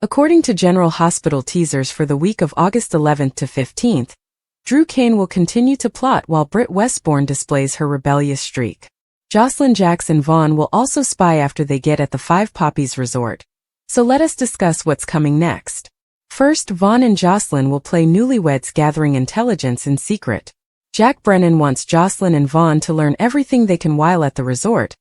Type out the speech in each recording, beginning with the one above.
According to General Hospital teasers for the week of August 11th to 15th, Drew Kane will continue to plot while Britt Westbourne displays her rebellious streak. Jocelyn, Jax and Vaughn will also spy after they get at the Five Poppies resort. So let us discuss what's coming next. First, Vaughn and Jocelyn will play newlyweds gathering intelligence in secret. Jack Brennan wants Jocelyn and Vaughn to learn everything they can while at the resort,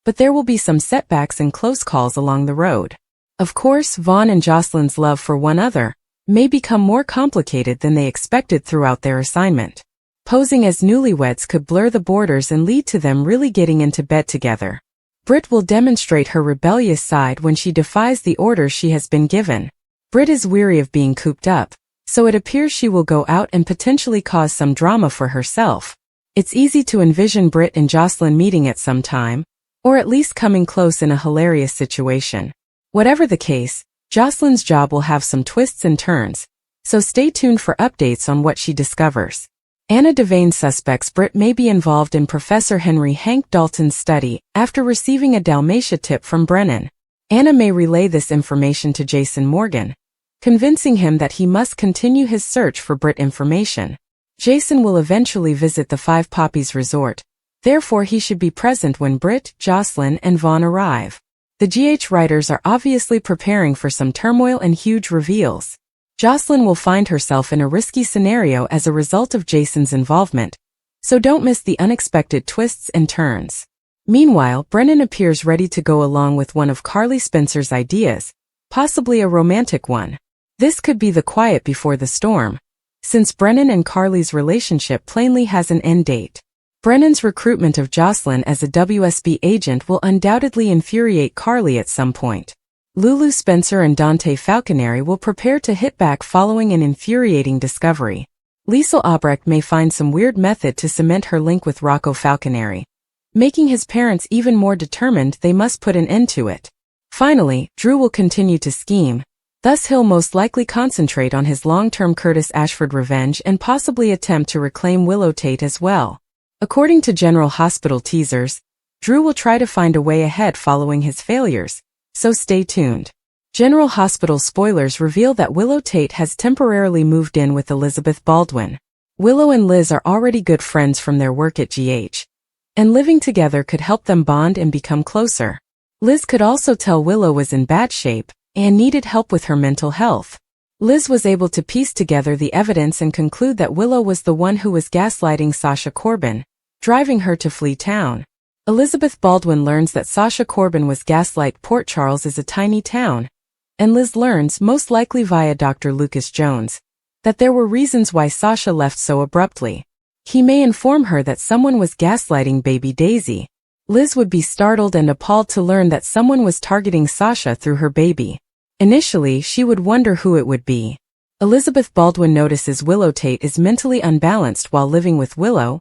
but there will be some setbacks and close calls along the road. Of course, Vaughn and Jocelyn's love for one another may become more complicated than they expected throughout their assignment. Posing as newlyweds could blur the borders and lead to them really getting into bed together. Britt will demonstrate her rebellious side when she defies the orders she has been given. Britt is weary of being cooped up, so it appears she will go out and potentially cause some drama for herself. It's easy to envision Britt and Jocelyn meeting at some time, or at least coming close in a hilarious situation. Whatever the case, Jocelyn's job will have some twists and turns, so stay tuned for updates on what she discovers. Anna Devane suspects Britt may be involved in Professor Henry Hank Dalton's study after receiving a Dalmatia tip from Brennan. Anna may relay this information to Jason Morgan, convincing him that he must continue his search for Britt information. Jason will eventually visit the Five Poppies resort, therefore he should be present when Britt, Jocelyn and Vaughn arrive. The GH writers are obviously preparing for some turmoil and huge reveals. Jocelyn will find herself in a risky scenario as a result of Jason's involvement, so don't miss the unexpected twists and turns. Meanwhile, Brennan appears ready to go along with one of Carly Spencer's ideas, possibly a romantic one. This could be the quiet before the storm, since Brennan and Carly's relationship plainly has an end date. Brennan's recruitment of Jocelyn as a WSB agent will undoubtedly infuriate Carly at some point. Lulu Spencer and Dante Falconeri will prepare to hit back following an infuriating discovery. Liesl Albrecht may find some weird method to cement her link with Rocco Falconeri, making his parents even more determined they must put an end to it. Finally, Drew will continue to scheme, thus he'll most likely concentrate on his long-term Curtis Ashford revenge and possibly attempt to reclaim Willow Tate as well. According to General Hospital teasers, Drew will try to find a way ahead following his failures, so stay tuned. General Hospital spoilers reveal that Willow Tate has temporarily moved in with Elizabeth Baldwin. Willow and Liz are already good friends from their work at GH, and living together could help them bond and become closer. Liz could also tell Willow was in bad shape and needed help with her mental health. Liz was able to piece together the evidence and conclude that Willow was the one who was gaslighting Sasha Corbin, driving her to flee town. Elizabeth Baldwin learns that Sasha Corbin was gaslight. Port Charles is a tiny town, and Liz learns, most likely via Dr. Lucas Jones, that there were reasons why Sasha left so abruptly. He may inform her that someone was gaslighting baby Daisy. Liz would be startled and appalled to learn that someone was targeting Sasha through her baby. Initially, she would wonder who it would be. Elizabeth Baldwin notices Willow Tate is mentally unbalanced while living with Willow.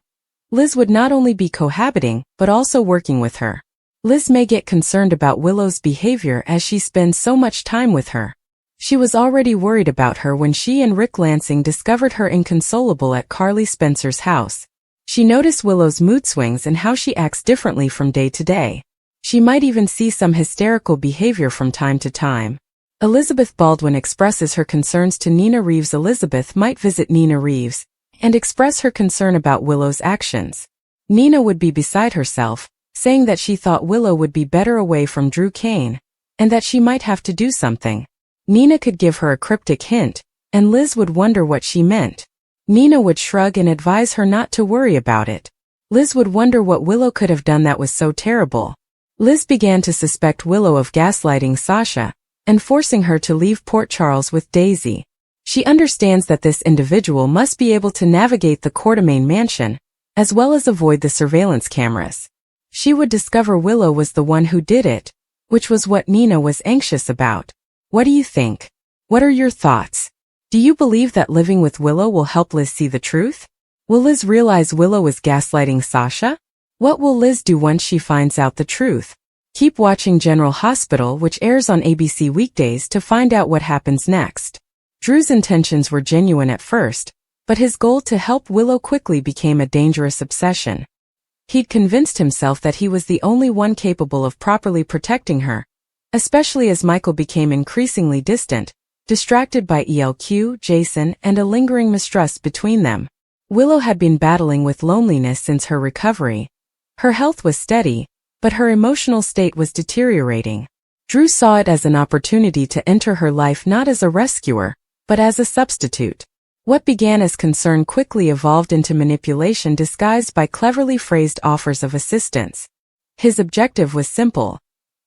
Liz would not only be cohabiting, but also working with her. Liz may get concerned about Willow's behavior as she spends so much time with her. She was already worried about her when she and Rick Lansing discovered her inconsolable at Carly Spencer's house. She noticed Willow's mood swings and how she acts differently from day to day. She might even see some hysterical behavior from time to time. Elizabeth Baldwin expresses her concerns to Nina Reeves. Elizabeth might visit Nina Reeves and express her concern about Willow's actions. Nina would be beside herself, saying that she thought Willow would be better away from Drew Kane, and that she might have to do something. Nina could give her a cryptic hint, and Liz would wonder what she meant. Nina would shrug and advise her not to worry about it. Liz would wonder what Willow could have done that was so terrible. Liz began to suspect Willow of gaslighting Sasha and forcing her to leave Port Charles with Daisy. She understands that this individual must be able to navigate the Courtemain mansion, as well as avoid the surveillance cameras. She would discover Willow was the one who did it, which was what Nina was anxious about. What do you think? What are your thoughts? Do you believe that living with Willow will help Liz see the truth? Will Liz realize Willow is gaslighting Sasha? What will Liz do once she finds out the truth? Keep watching General Hospital, which airs on ABC weekdays, to find out what happens next. Drew's intentions were genuine at first, but his goal to help Willow quickly became a dangerous obsession. He'd convinced himself that he was the only one capable of properly protecting her, especially as Michael became increasingly distant, distracted by ELQ, Jason, and a lingering mistrust between them. Willow had been battling with loneliness since her recovery. Her health was steady, but her emotional state was deteriorating. Drew saw it as an opportunity to enter her life not as a rescuer, but as a substitute. What began as concern quickly evolved into manipulation disguised by cleverly phrased offers of assistance. His objective was simple: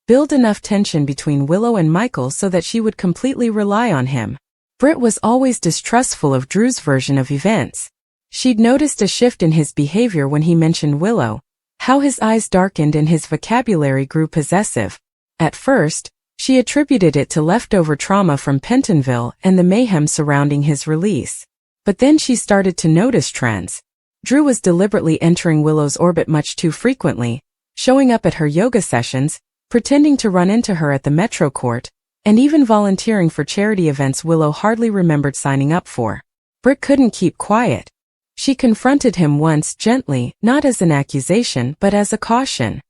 build enough tension between Willow and Michael so that she would completely rely on him. BRITT was always distrustful of Drew's version of events. She'd noticed a shift in his behavior when he mentioned Willow, how his eyes darkened and his vocabulary grew possessive. At first, she attributed it to leftover trauma from Pentonville and the mayhem surrounding his release. But then she started to notice trends. Drew was deliberately entering Willow's orbit much too frequently, showing up at her yoga sessions, pretending to run into her at the Metro Court, and even volunteering for charity events Willow hardly remembered signing up for. BRITT couldn't keep quiet. She confronted him once gently, not as an accusation but as a caution.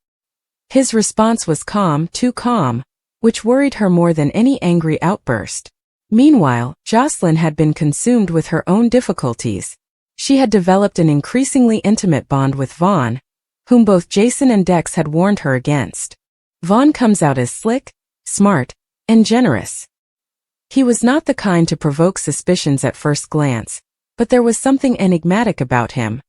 His response was calm, too calm, which worried her more than any angry outburst. Meanwhile, Jocelyn had been consumed with her own difficulties. She had developed an increasingly intimate bond with Vaughn, whom both Jason and Dex had warned her against. Vaughn comes out as slick, smart, and generous. He was not the kind to provoke suspicions at first glance, but there was something enigmatic about him.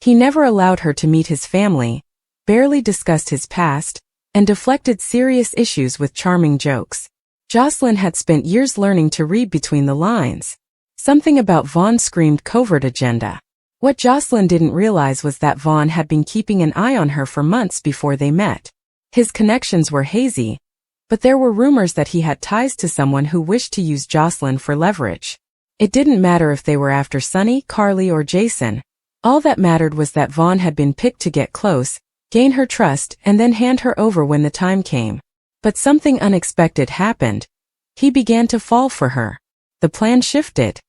He never allowed her to meet his family, barely discussed his past, and deflected serious issues with charming jokes. Jocelyn had spent years learning to read between the lines. Something about Vaughn screamed covert agenda. What Jocelyn didn't realize was that Vaughn had been keeping an eye on her for months before they met. His connections were hazy, but there were rumors that he had ties to someone who wished to use Jocelyn for leverage. It didn't matter if they were after Sunny, Carly, or Jason. All that mattered was that Vaughn had been picked to get close, gain her trust, and then hand her over when the time came. But something unexpected happened. He began to fall for her. The plan shifted.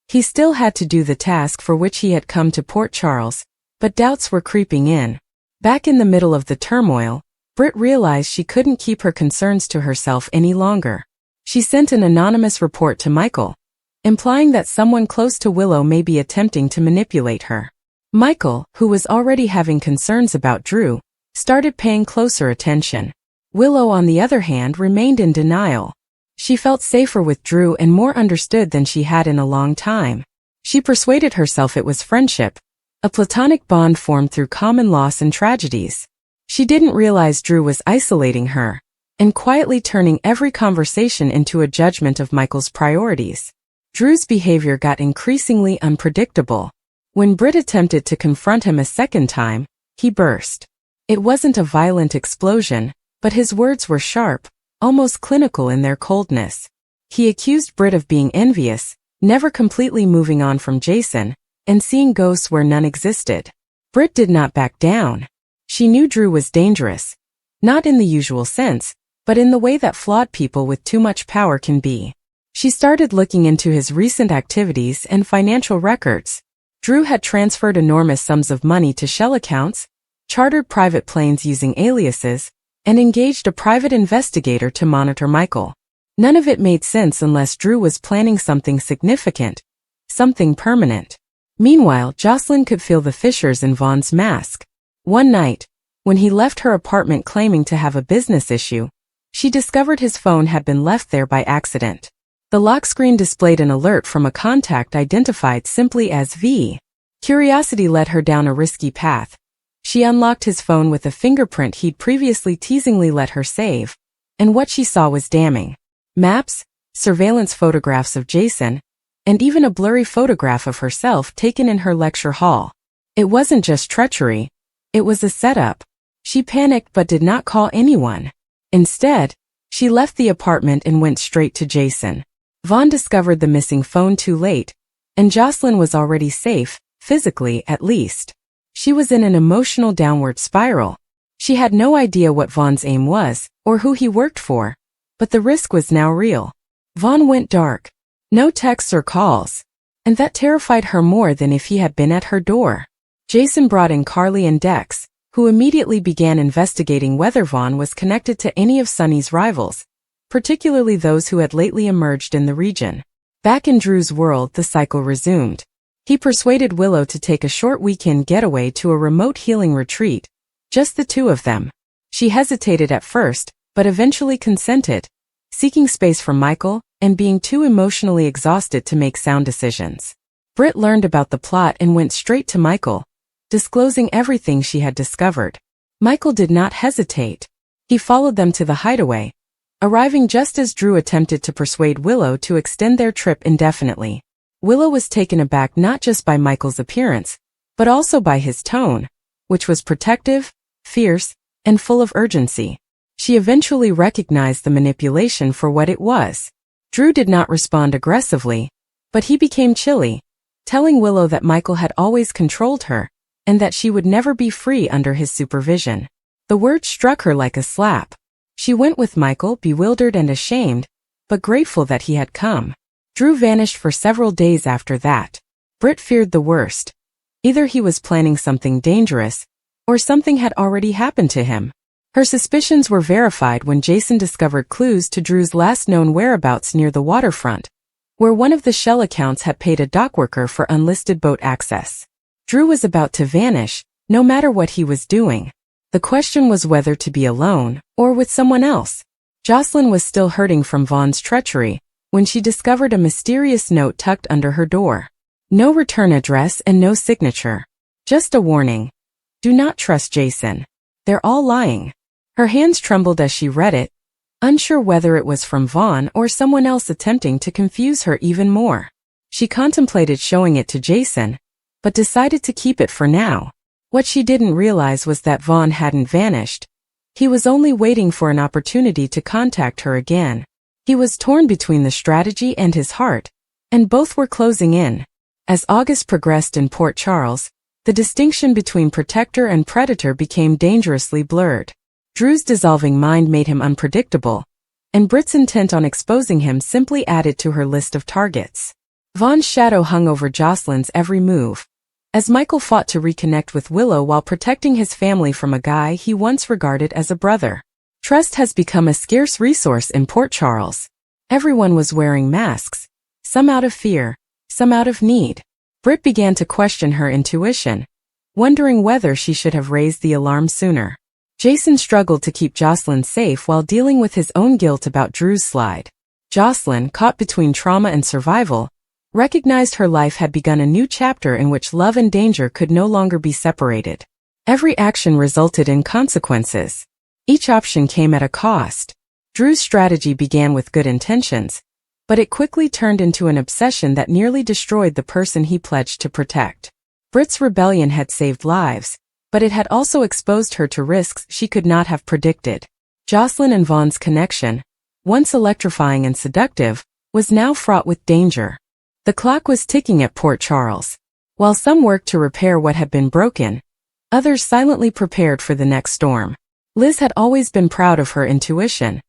He still had to do the task for which he had come to Port Charles, but doubts were creeping in. Back in the middle of the turmoil, BRITT realized she couldn't keep her concerns to herself any longer. She sent an anonymous report to Michael, implying that someone close to Willow may be attempting to manipulate her. Michael, who was already having concerns about Drew, started paying closer attention. Willow, on the other hand, remained in denial. She felt safer with Drew and more understood than she had in a long time. She persuaded herself it was friendship, a platonic bond formed through common loss and tragedies. She didn't realize Drew was isolating her and quietly turning every conversation into a judgment of Michael's priorities. Drew's behavior got increasingly unpredictable. When BRITT attempted to confront him a second time, he burst. It wasn't a violent explosion, but his words were sharp, almost clinical in their coldness. He accused BRITT of being envious, never completely moving on from Jason, and seeing ghosts where none existed. BRITT did not back down. She knew Drew was dangerous, not in the usual sense, but in the way that flawed people with too much power can be. She started looking into his recent activities and financial records. Drew had transferred enormous sums of money to shell accounts, chartered private planes using aliases, and engaged a private investigator to monitor Michael. None of it made sense unless Drew was planning something significant, something permanent. Meanwhile, Jocelyn could feel the fissures in Vaughn's mask. One night, when he left her apartment claiming to have a business issue, she discovered his phone had been left there by accident. The lock screen displayed an alert from a contact identified simply as V. Curiosity led her down a risky path. She unlocked his phone with a fingerprint he'd previously teasingly let her save, and what she saw was damning. Maps, surveillance photographs of Jason, and even a blurry photograph of herself taken in her lecture hall. It wasn't just treachery, it was a setup. She panicked but did not call anyone. Instead, she left the apartment and went straight to Jason. Vaughn discovered the missing phone too late, and Jocelyn was already safe, physically at least. She was in an emotional downward spiral. She had no idea what Vaughn's aim was, or who he worked for, but the risk was now real. Vaughn went dark. No texts or calls, and that terrified her more than if he had been at her door. Jason brought in Carly and Dex, who immediately began investigating whether Vaughn was connected to any of Sunny's rivals, particularly those who had lately emerged in the region. Back in Drew's world, the cycle resumed. He persuaded Willow to take a short weekend getaway to a remote healing retreat, just the two of them. She hesitated at first, but eventually consented, seeking space from Michael and being too emotionally exhausted to make sound decisions. BRITT learned about the plot and went straight to Michael, disclosing everything she had discovered. Michael did not hesitate. He followed them to the hideaway, arriving just as Drew attempted to persuade Willow to extend their trip indefinitely. Willow was taken aback not just by Michael's appearance, but also by his tone, which was protective, fierce, and full of urgency. She eventually recognized the manipulation for what it was. Drew did not respond aggressively, but he became chilly, telling Willow that Michael had always controlled her, and that she would never be free under his supervision. The word struck her like a slap. She went with Michael, bewildered and ashamed, but grateful that he had come. Drew vanished for several days after that. BRITT feared the worst. Either he was planning something dangerous, or something had already happened to him. Her suspicions were verified when Jason discovered clues to Drew's last known whereabouts near the waterfront, where one of the shell accounts had paid a dockworker for unlisted boat access. Drew was about to vanish, no matter what he was doing. The question was whether to be alone, or with someone else. Jocelyn was still hurting from Vaughn's treachery, when she discovered a mysterious note tucked under her door. No return address and no signature. Just a warning. Do not trust Jason. They're all lying. Her hands trembled as she read it, unsure whether it was from Vaughn or someone else attempting to confuse her even more. She contemplated showing it to Jason, but decided to keep it for now. What she didn't realize was that Vaughn hadn't vanished. He was only waiting for an opportunity to contact her again. He was torn between the strategy and his heart, and both were closing in. As August progressed in Port Charles, the distinction between protector and predator became dangerously blurred. Drew's dissolving mind made him unpredictable, and BRITT's intent on exposing him simply added to her list of targets. Vaughn's shadow hung over Jocelyn's every move, as Michael fought to reconnect with Willow while protecting his family from a guy he once regarded as a brother. Trust has become a scarce resource in Port Charles. Everyone was wearing masks, some out of fear, some out of need. BRITT began to question her intuition, wondering whether she should have raised the alarm sooner. Jason struggled to keep Jocelyn safe while dealing with his own guilt about Drew's slide. Jocelyn, caught between trauma and survival, recognized her life had begun a new chapter in which love and danger could no longer be separated. Every action resulted in consequences. Each option came at a cost. Drew's strategy began with good intentions, but it quickly turned into an obsession that nearly destroyed the person he pledged to protect. BRITT's rebellion had saved lives, but it had also exposed her to risks she could not have predicted. Jocelyn and Vaughn's connection, once electrifying and seductive, was now fraught with danger. The clock was ticking at Port Charles. While some worked to repair what had been broken, others silently prepared for the next storm. Liz had always been proud of her intuition,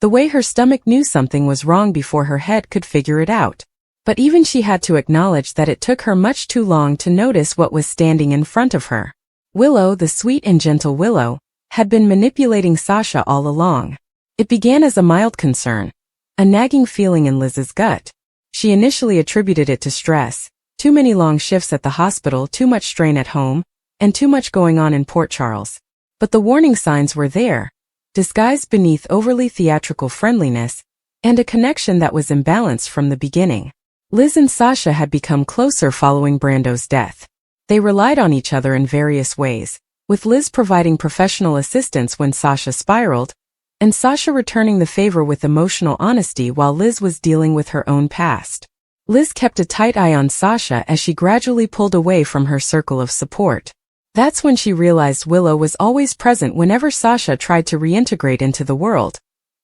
the way her stomach knew something was wrong before her head could figure it out. But even she had to acknowledge that it took her much too long to notice what was standing in front of her. Willow, the sweet and gentle Willow, had been manipulating Sasha all along. It began as a mild concern, a nagging feeling in Liz's gut. She initially attributed it to stress, too many long shifts at the hospital, too much strain at home, and too much going on in Port Charles. But the warning signs were there, disguised beneath overly theatrical friendliness, and a connection that was imbalanced from the beginning. Liz and Sasha had become closer following Brando's death. They relied on each other in various ways, with Liz providing professional assistance when Sasha spiraled, and Sasha returning the favor with emotional honesty while Liz was dealing with her own past. Liz kept a tight eye on Sasha as she gradually pulled away from her circle of support. That's when she realized Willow was always present whenever Sasha tried to reintegrate into the world,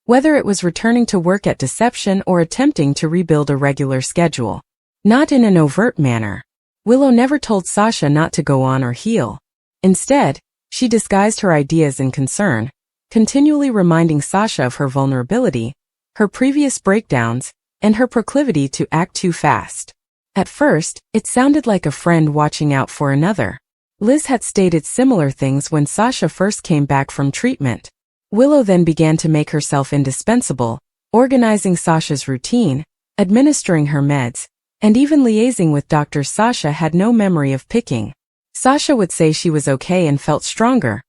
whether it was returning to work at Deception or attempting to rebuild a regular schedule. Not in an overt manner. Willow never told Sasha not to go on or heal. Instead, she disguised her ideas and concern, continually reminding Sasha of her vulnerability, her previous breakdowns, and her proclivity to act too fast. At first, it sounded like a friend watching out for another. Liz had stated similar things when Sasha first came back from treatment. Willow then began to make herself indispensable, organizing Sasha's routine, administering her meds, and even liaising with doctors Sasha had no memory of picking. Sasha would say she was okay and felt stronger,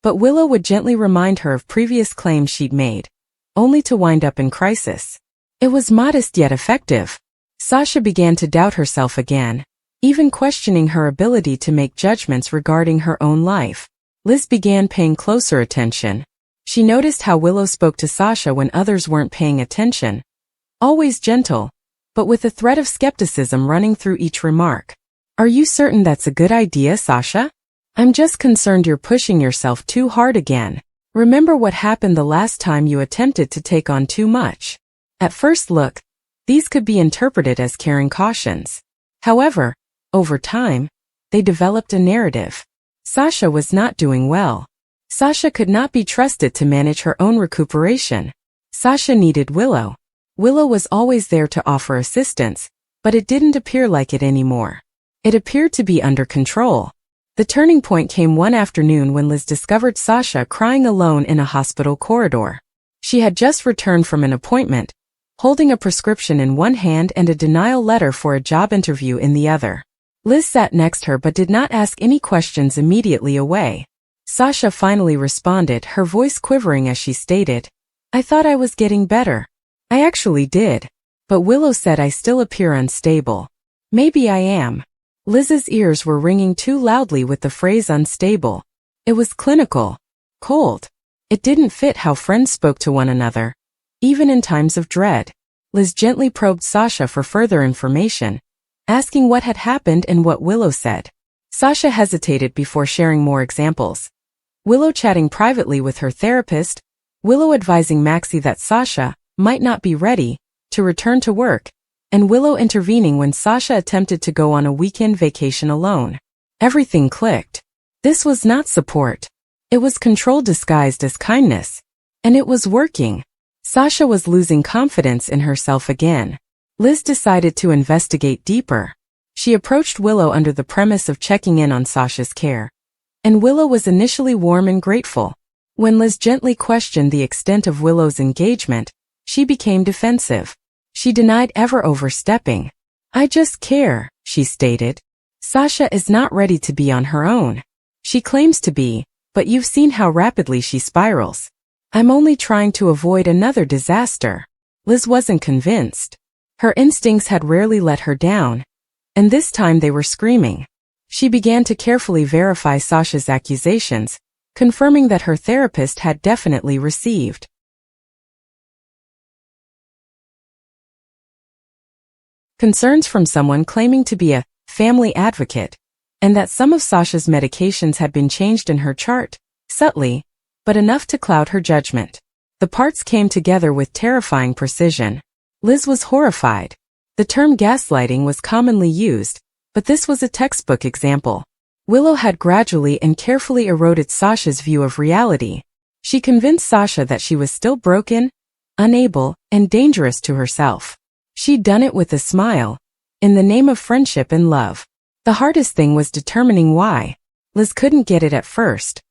but Willow would gently remind her of previous claims she'd made, only to wind up in crisis. It was modest yet effective. Sasha began to doubt herself again, even questioning her ability to make judgments regarding her own life. Liz began paying closer attention. She noticed how Willow spoke to Sasha when others weren't paying attention. Always gentle, but with a thread of skepticism running through each remark. "Are you certain that's a good idea, Sasha? I'm just concerned you're pushing yourself too hard again. Remember what happened the last time you attempted to take on too much." At first look, these could be interpreted as caring cautions. However, over time, they developed a narrative. Sasha was not doing well. Sasha could not be trusted to manage her own recuperation. Sasha needed Willow. Willow was always there to offer assistance, but it didn't appear like it anymore. It appeared to be under control. The turning point came one afternoon when Liz discovered Sasha crying alone in a hospital corridor. She had just returned from an appointment, holding a prescription in one hand and a denial letter for a job interview in the other. Liz sat next her but did not ask any questions immediately away. Sasha finally responded, her voice quivering as she stated, "I thought I was getting better. I actually did. But Willow said I still appear unstable. Maybe I am." Liz's ears were ringing too loudly with the phrase unstable. It was clinical. Cold. It didn't fit how friends spoke to one another, even in times of dread. Liz gently probed Sasha for further information, asking what had happened and what Willow said. Sasha hesitated before sharing more examples. Willow chatting privately with her therapist, Willow advising Maxie that Sasha might not be ready to return to work, and Willow intervening when Sasha attempted to go on a weekend vacation alone. Everything clicked. This was not support. It was control disguised as kindness. And it was working. Sasha was losing confidence in herself again. Liz decided to investigate deeper. She approached Willow under the premise of checking in on Sasha's care. And Willow was initially warm and grateful. When Liz gently questioned the extent of Willow's engagement, she became defensive. She denied ever overstepping. "I just care," she stated. "Sasha is not ready to be on her own. She claims to be, but you've seen how rapidly she spirals. I'm only trying to avoid another disaster." Liz wasn't convinced. Her instincts had rarely let her down, and this time they were screaming. She began to carefully verify Sasha's accusations, confirming that her therapist had definitely received concerns from someone claiming to be a family advocate, and that some of Sasha's medications had been changed in her chart, subtly, but enough to cloud her judgment. The parts came together with terrifying precision. Liz was horrified. The term gaslighting was commonly used, but this was a textbook example. Willow had gradually and carefully eroded Sasha's view of reality. She convinced Sasha that she was still broken, unable, and dangerous to herself. She'd done it with a smile, in the name of friendship and love. The hardest thing was determining why. Liz couldn't get it at first.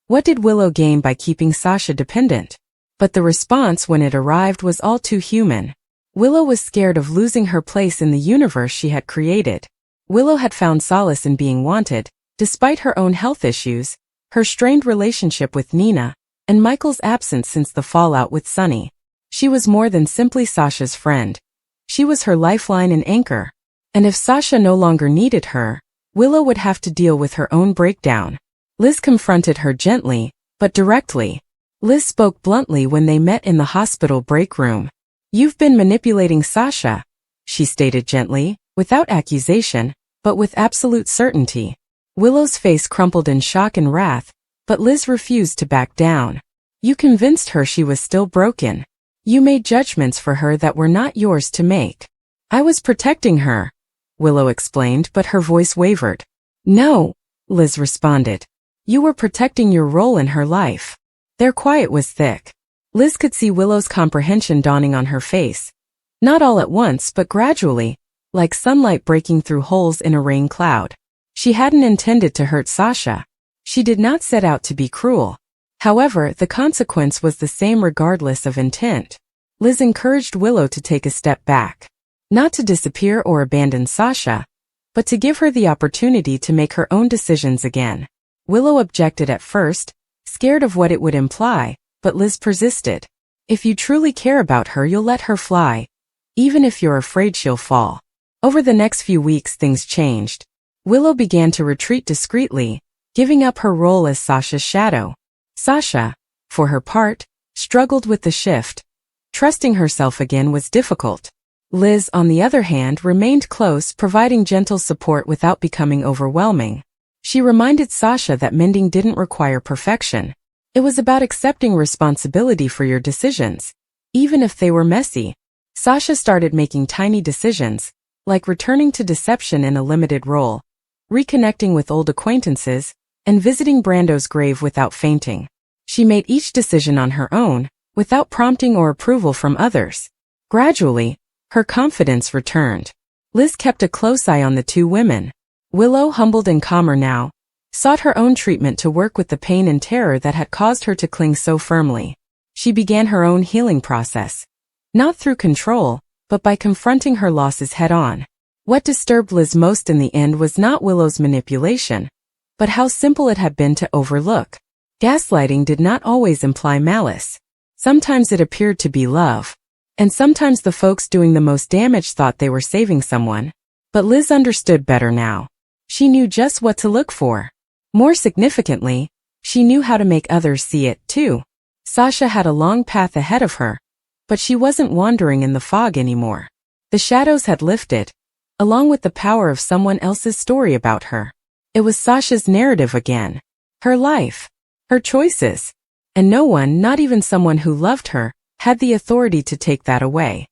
What did Willow gain by keeping Sasha dependent? But the response when it arrived was all too human. Willow was scared of losing her place in the universe she had created. Willow had found solace in being wanted, despite her own health issues, her strained relationship with Nina, and Michael's absence since the fallout with Sunny. She was more than simply Sasha's friend. She was her lifeline and anchor. And if Sasha no longer needed her, Willow would have to deal with her own breakdown. Liz confronted her gently, but directly. Liz spoke bluntly when they met in the hospital break room. "You've been manipulating Sasha," she stated gently, without accusation, but with absolute certainty. Willow's face crumpled in shock and wrath, but Liz refused to back down. "You convinced her she was still broken. You made judgments for her that were not yours to make." "I was protecting her," Willow explained, but her voice wavered. "No," Liz responded. "You were protecting your role in her life." Their quiet was thick. Liz could see Willow's comprehension dawning on her face. Not all at once, but gradually, like sunlight breaking through holes in a rain cloud. She hadn't intended to hurt Sasha. She did not set out to be cruel. However, the consequence was the same regardless of intent. Liz encouraged Willow to take a step back. Not to disappear or abandon Sasha, but to give her the opportunity to make her own decisions again. Willow objected at first, scared of what it would imply, but Liz persisted. If you truly care about her, you'll let her fly, even if you're afraid she'll fall. Over the next few weeks, things changed. Willow began to retreat discreetly, giving up her role as Sasha's shadow. Sasha, for her part, struggled with the shift. Trusting herself again was difficult. Liz, on the other hand, remained close, providing gentle support without becoming overwhelming. She reminded Sasha that mending didn't require perfection. It was about accepting responsibility for your decisions, even if they were messy. Sasha started making tiny decisions, like returning to deception in a limited role, reconnecting with old acquaintances, and visiting Brando's grave without fainting. She made each decision on her own, without prompting or approval from others. Gradually, her confidence returned. Liz kept a close eye on the two women. Willow, humbled and calmer now, sought her own treatment to work with the pain and terror that had caused her to cling so firmly. She began her own healing process. Not through control, but by confronting her losses head-on. What disturbed Liz most in the end was not Willow's manipulation, but how simple it had been to overlook. Gaslighting did not always imply malice. Sometimes it appeared to be love. And sometimes the folks doing the most damage thought they were saving someone. But Liz understood better now. She knew just what to look for. More significantly, she knew how to make others see it, too. Sasha had a long path ahead of her, but she wasn't wandering in the fog anymore. The shadows had lifted, along with the power of someone else's story about her. It was Sasha's narrative again. Her life. Her choices. And no one, not even someone who loved her, had the authority to take that away.